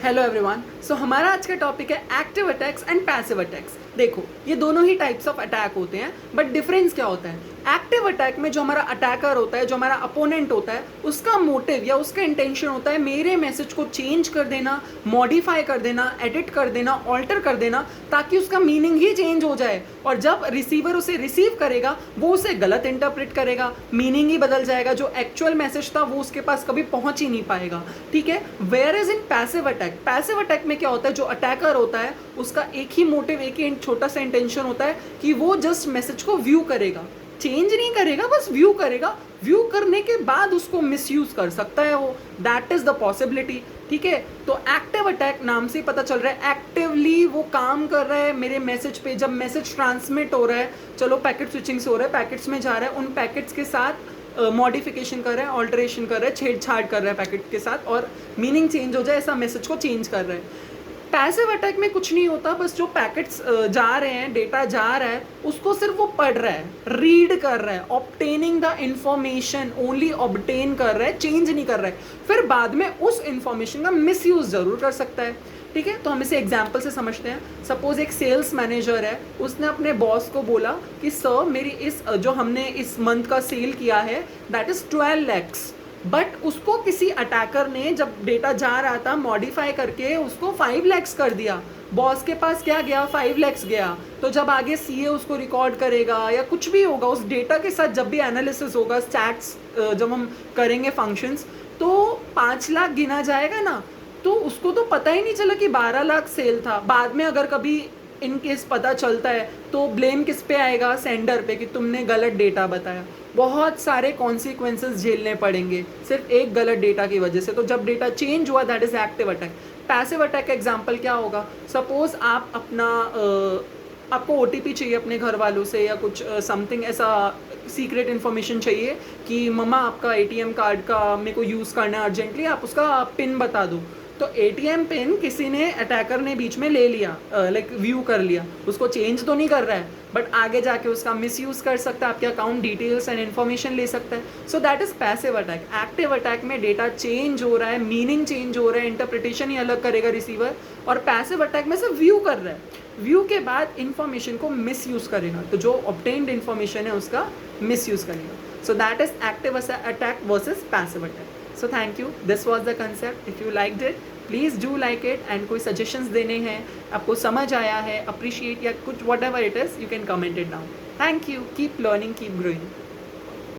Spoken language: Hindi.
Hello everyone. सो हमारा आज का टॉपिक है active attacks and passive attacks. देखो, ये दोनों ही टाइप्स ऑफ अटैक होते हैं, बट डिफरेंस क्या होता है? एक्टिव अटैक में जो हमारा अटैकर होता है, जो हमारा अपोनेंट होता है, उसका मोटिव या उसका इंटेंशन होता है मेरे मैसेज को चेंज कर देना, मॉडिफाई कर देना, एडिट कर देना, ऑल्टर कर देना, ताकि उसका मीनिंग ही चेंज हो जाए। और जब रिसीवर उसे रिसीव करेगा वो उसे गलत इंटरप्रेट करेगा, मीनिंग ही बदल जाएगा, जो एक्चुअल मैसेज था वो उसके पास कभी पहुंच ही नहीं पाएगा। ठीक है। Where is in passive attack, passive attack में क्या होता है, जो अटैकर होता है उसका एक ही मोटिव, एक ही छोटा सा इंटेंशन होता है कि वो जस्ट मैसेज को व्यू करेगा, चेंज नहीं करेगा, बस व्यू करेगा। व्यू करने के बाद उसको मिसयूज कर सकता है वो, दैट इज द पॉसिबिलिटी। ठीक है। तो एक्टिव अटैक नाम से पता चल रहा है एक्टिवली वो काम कर रहा है मेरे मैसेज पे। जब मैसेज ट्रांसमिट हो रहा है, चलो पैकेट स्विचिंग से हो रहा है, पैकेट्स में जा रहा है, उन पैकेट्स के साथ मॉडिफिकेशन कर रहा है, ऑल्टरेशन कर रहा है, छेड़छाड़ कर रहा है पैकेट के साथ, और मीनिंग चेंज हो जाए ऐसा मैसेज को चेंज कर रहा है। पैसिव अटैक में कुछ नहीं होता, बस जो पैकेट्स जा रहे हैं, डेटा जा रहा है, उसको सिर्फ वो पढ़ रहा है, रीड कर रहा है, obtaining the information, only obtain कर रहा है, चेंज नहीं कर रहा है। फिर बाद में उस इंफॉर्मेशन का मिसयूज जरूर कर सकता है। ठीक है। तो हम इसे एग्जाम्पल से समझते हैं। सपोज एक सेल्स मैनेजर है, उसने अपने बॉस को बोला कि सर मेरी इस जो हमने इस मंथ का सेल किया है दैट इज 12 lakhs, बट उसको किसी अटैकर ने जब डेटा जा रहा था मॉडिफाई करके उसको 5 lakhs कर दिया। बॉस के पास क्या गया, 5 lakhs गया। तो जब आगे सीए उसको रिकॉर्ड करेगा या कुछ भी होगा उस डेटा के साथ, जब भी एनालिसिस होगा, स्टैट्स जब हम करेंगे फंक्शंस, तो 5 लाख गिना जाएगा ना। तो उसको तो पता ही नहीं चला कि 12 लाख सेल था। बाद में अगर कभी इन केस पता चलता है तो ब्लेम किस पे आएगा, सेंडर पे, कि तुमने गलत डेटा बताया। बहुत सारे कॉन्सिक्वेंसेस झेलने पड़ेंगे सिर्फ एक गलत डेटा की वजह से। तो जब डेटा चेंज हुआ that is active attack. Passive attack का एग्जाम्पल क्या होगा? सपोज आप अपना आपको ओटीपी चाहिए अपने घर वालों से, या कुछ समथिंग ऐसा सीक्रेट इन्फॉर्मेशन चाहिए कि मम्मा आपका एटीएम कार्ड का मेरे को यूज़ करना है अर्जेंटली, आप उसका पिन बता दो। तो एटीएम पिन किसी ने, अटैकर ने बीच में ले लिया, लाइक व्यू कर लिया, उसको चेंज तो नहीं कर रहा है, बट आगे जाके उसका मिसयूज कर सकता है, आपके अकाउंट डिटेल्स एंड इन्फॉर्मेशन ले सकता है। So that is passive attack. Active attack में डेटा चेंज हो रहा है, मीनिंग चेंज हो रहा है, इंटरप्रिटेशन ही अलग करेगा रिसीवर, और पैसिव अटैक में सिर्फ व्यू कर रहा है, व्यू के बाद इंफॉर्मेशन को मिसयूज करेगा, तो जो ऑब्टेन्ड इंफॉर्मेशन है उसका मिसयूज करेगा। So that is active attack versus passive attack. So thank you. This was the concept. If you liked it, please do like it. And कोई suggestions देने हैं, आपको समझ आया है, appreciate या कुछ whatever it is, you can comment it down. Thank you. Keep learning, keep growing.